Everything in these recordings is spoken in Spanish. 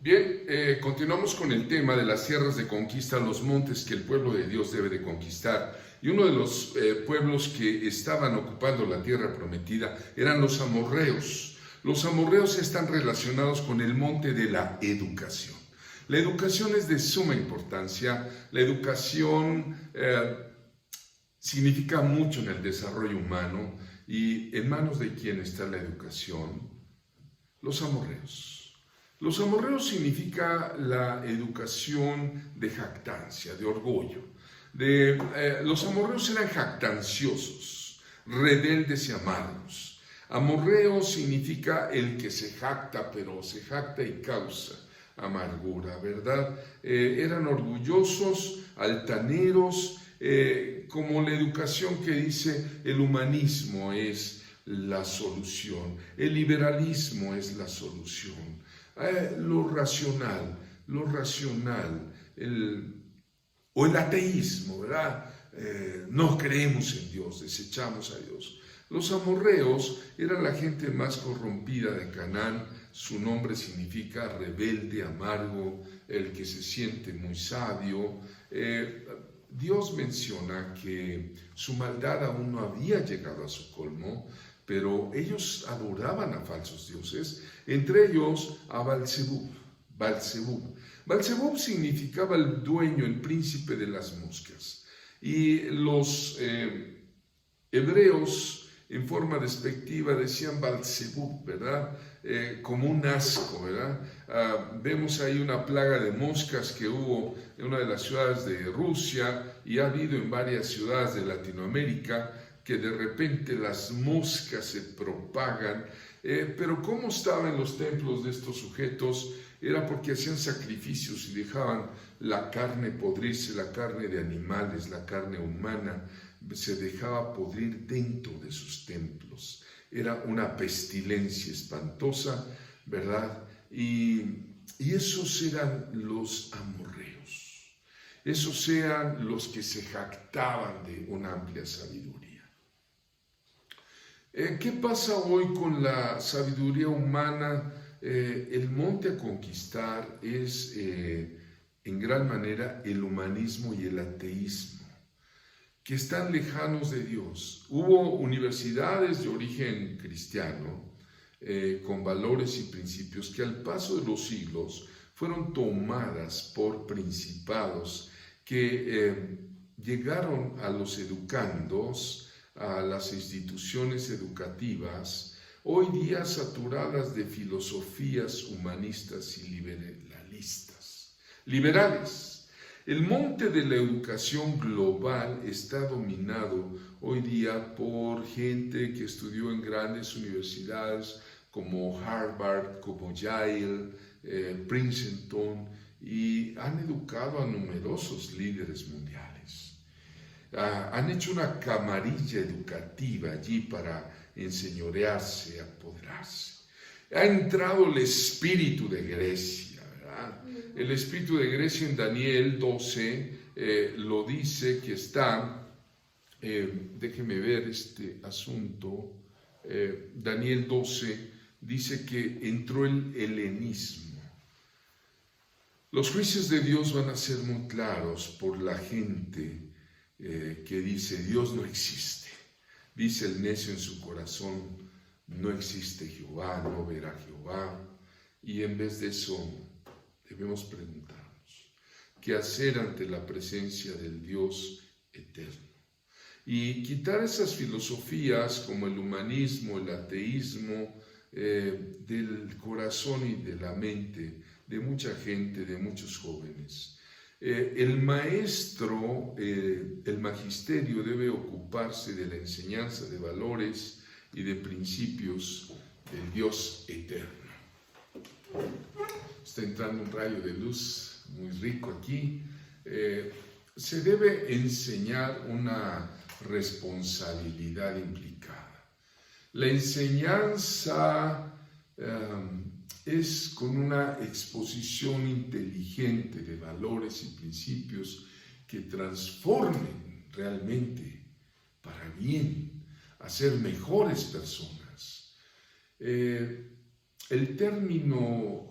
Bien, continuamos con el tema de las tierras de conquista, los montes que el pueblo de Dios debe de conquistar. Y uno de los pueblos que estaban ocupando la tierra prometida eran los amorreos. Los amorreos están relacionados con el monte de la educación. La educación es de suma importancia. La educación significa mucho en el desarrollo humano. ¿Y en manos de quién está la educación? Los amorreos. Los amorreos significa la educación de jactancia, de orgullo. Los amorreos eran jactanciosos, rebeldes y amargos. Amorreo significa el que se jacta, pero se jacta y causa amargura, ¿verdad? Eran orgullosos, altaneros, como la educación que dice el humanismo es la solución, el liberalismo es la solución. Lo racional, o el ateísmo, ¿verdad? No creemos en Dios, desechamos a Dios. Los amorreos eran la gente más corrompida de Canaán. Su nombre significa rebelde, amargo, el que se siente muy sabio. Dios menciona que su maldad aún no había llegado a su colmo, pero ellos adoraban a falsos dioses, entre ellos a Belzebub. Belzebub significaba el dueño, el príncipe de las moscas. Y los hebreos, en forma despectiva, decían Belzebub, ¿verdad? Como un asco, ¿verdad? Vemos ahí una plaga de moscas que hubo en una de las ciudades de Rusia y ha habido en varias ciudades de Latinoamérica, que de repente las moscas se propagan, pero cómo estaban los templos de estos sujetos era porque hacían sacrificios y dejaban la carne podrirse, la carne de animales, la carne humana, se dejaba podrir dentro de sus templos. Era una pestilencia espantosa, ¿verdad? Y esos eran los amorreos, esos eran los que se jactaban de una amplia sabiduría. ¿Qué pasa hoy con la sabiduría humana? El monte a conquistar es en gran manera el humanismo y el ateísmo, que están lejanos de Dios. Hubo universidades de origen cristiano con valores y principios que al paso de los siglos fueron tomadas por principados que llegaron a los educandos, a las instituciones educativas, hoy día saturadas de filosofías humanistas y liberales. El monte de la educación global está dominado hoy día por gente que estudió en grandes universidades como Harvard, como Yale, Princeton, y han educado a numerosos líderes mundiales. Han hecho una camarilla educativa allí para enseñorearse, apoderarse. Ha entrado el espíritu de Grecia, ¿verdad? El espíritu de Grecia en Daniel 12 lo dice que está, déjeme ver este asunto, Daniel 12 dice que entró el helenismo. Los juicios de Dios van a ser muy claros por la gente que dice Dios no existe. Dice el necio en su corazón, no existe Jehová, no verá Jehová. Y en vez de eso debemos preguntarnos, ¿qué hacer ante la presencia del Dios eterno? Y quitar esas filosofías como el humanismo, el ateísmo, del corazón y de la mente de mucha gente, de muchos jóvenes. El maestro, el magisterio debe ocuparse de la enseñanza de valores y de principios del Dios eterno. Está entrando un rayo de luz muy rico aquí. Se debe enseñar una responsabilidad implicada. La enseñanza es con una exposición inteligente de valores y principios que transformen realmente para bien, a ser mejores personas. El término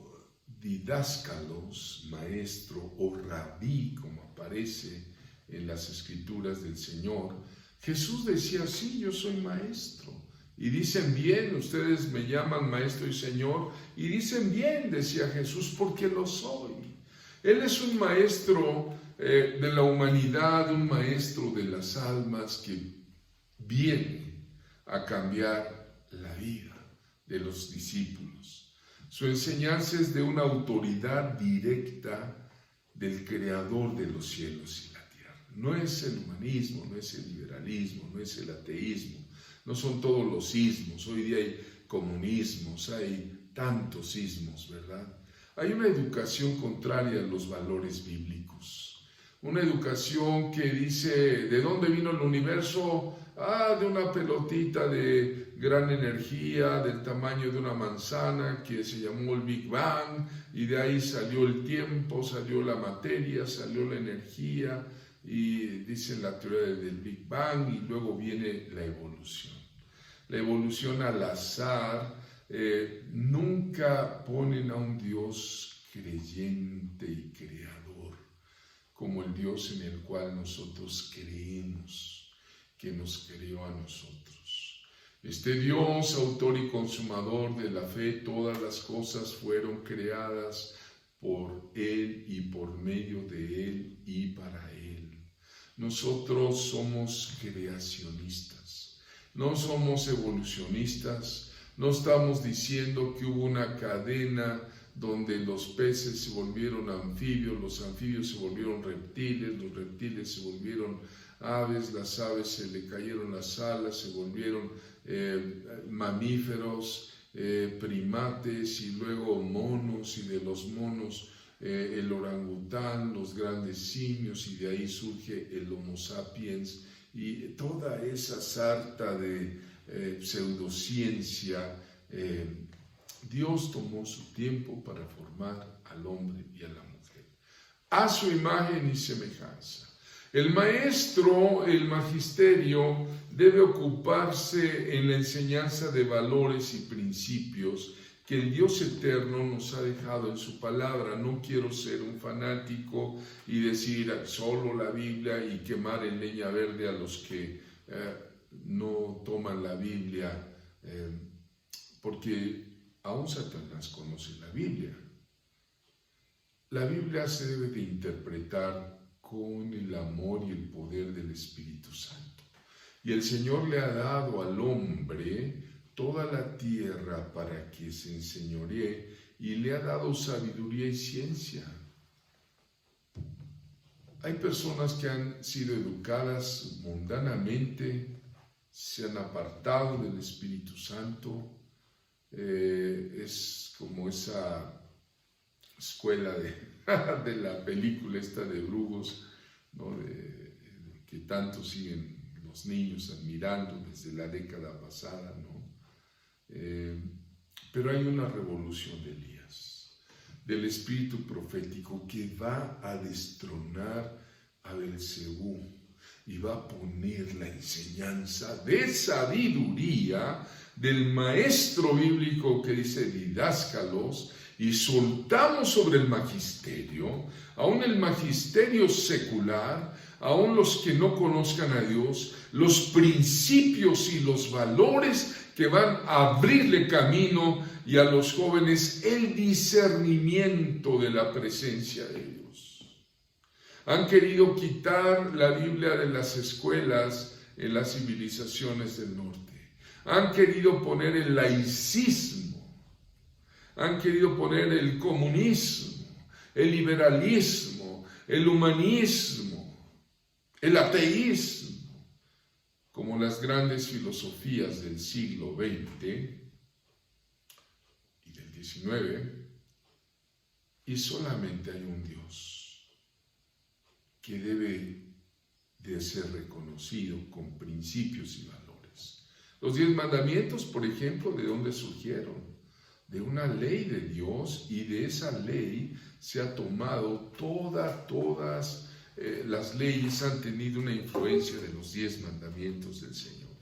didáscalos, maestro o rabí, como aparece en las escrituras del Señor, Jesús decía, sí, yo soy maestro. Y dicen bien, ustedes me llaman maestro y Señor, y dicen bien, decía Jesús, porque lo soy. Él es un maestro de la humanidad, un maestro de las almas que viene a cambiar la vida de los discípulos. Su enseñanza es de una autoridad directa del Creador de los cielos y la tierra. No es el humanismo, no es el liberalismo, no es el ateísmo, no son todos los ismos. Hoy día hay comunismos, hay tantos ismos, ¿verdad? Hay una educación contraria a los valores bíblicos. Una educación que dice, ¿de dónde vino el universo? De una pelotita de gran energía, del tamaño de una manzana, que se llamó el Big Bang, y de ahí salió el tiempo, salió la materia, salió la energía, y dicen la teoría del Big Bang, y luego viene la evolución. La evolución al azar. Nunca ponen a un Dios creyente y creador como el Dios en el cual nosotros creemos, que nos creó a nosotros. Este Dios, autor y consumador de la fe, todas las cosas fueron creadas por Él y por medio de Él y para Él. Nosotros somos creacionistas, no somos evolucionistas. No estamos diciendo que hubo una cadena donde los peces se volvieron anfibios, los anfibios se volvieron reptiles, los reptiles se volvieron aves, las aves se le cayeron las alas, se volvieron mamíferos, primates y luego monos, y de los monos el orangután, los grandes simios, y de ahí surge el Homo sapiens, y toda esa sarta de pseudociencia. Dios tomó su tiempo para formar al hombre y a la mujer a su imagen y semejanza. El maestro, el magisterio, debe ocuparse en la enseñanza de valores y principios que el Dios eterno nos ha dejado en su palabra. No quiero ser un fanático y decir solo la Biblia y quemar en leña verde a los que no toman la Biblia, porque aún Satanás conoce la Biblia. La Biblia se debe de interpretar con el amor y el poder del Espíritu Santo. Y el Señor le ha dado al hombre toda la tierra para que se enseñoree, y le ha dado sabiduría y ciencia. Hay personas que han sido educadas mundanamente, se han apartado del Espíritu Santo. Es como esa escuela de la película esta de Brugos, ¿no? Que tanto siguen los niños admirando desde la década pasada, ¿no? Pero hay una revolución de Elías, del espíritu profético, que va a destronar a Belcebú y va a poner la enseñanza de sabiduría del maestro bíblico que dice didáscalos, y soltamos sobre el magisterio, aún el magisterio secular, aún los que no conozcan a Dios, los principios y los valores que van a abrirle camino, y a los jóvenes el discernimiento de la presencia de Dios. Han querido quitar la Biblia de las escuelas en las civilizaciones del norte. Han querido poner el laicismo, han querido poner el comunismo, el liberalismo, el humanismo, el ateísmo, como las grandes filosofías del siglo XX y del XIX, y solamente hay un Dios que debe de ser reconocido con principios y valores. Los 10 mandamientos, por ejemplo, ¿de dónde surgieron? De una ley de Dios, y de esa ley se ha tomado todas las leyes han tenido una influencia de los 10 mandamientos del Señor.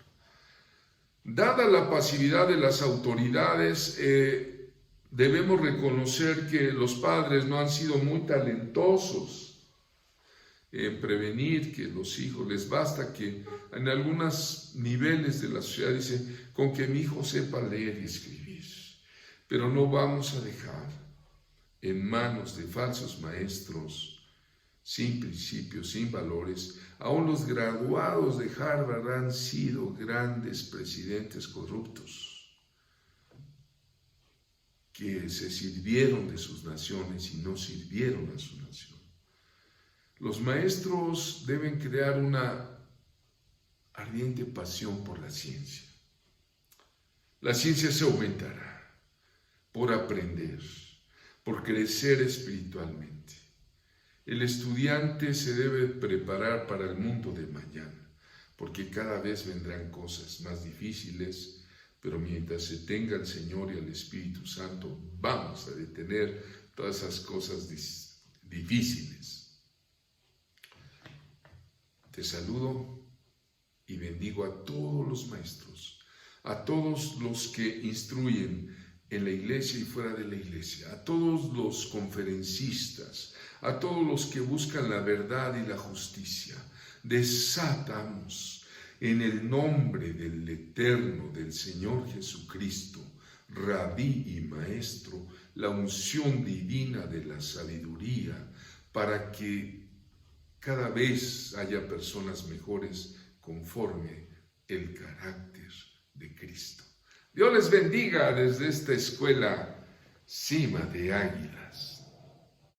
Dada la pasividad de las autoridades, Debemos reconocer que los padres no han sido muy talentosos en prevenir que los hijos, les basta que en algunos niveles de la sociedad dice, con que mi hijo sepa leer y escribir, pero no vamos a dejar en manos de falsos maestros, sin principios, sin valores. Aún los graduados de Harvard han sido grandes presidentes corruptos que se sirvieron de sus naciones y no sirvieron a su nación. Los maestros deben crear una ardiente pasión por la ciencia. La ciencia se aumentará por aprender, por crecer espiritualmente. El estudiante se debe preparar para el mundo de mañana, porque cada vez vendrán cosas más difíciles, pero mientras se tenga al Señor y al Espíritu Santo, vamos a detener todas esas cosas difíciles. Te saludo y bendigo a todos los maestros, a todos los que instruyen en la iglesia y fuera de la iglesia, a todos los conferencistas, a todos los que buscan la verdad y la justicia. Desatamos en el nombre del Eterno, del Señor Jesucristo, Rabí y Maestro, la unción divina de la sabiduría, para que cada vez haya personas mejores conforme el carácter de Cristo. Dios les bendiga desde esta escuela Cima de Águilas.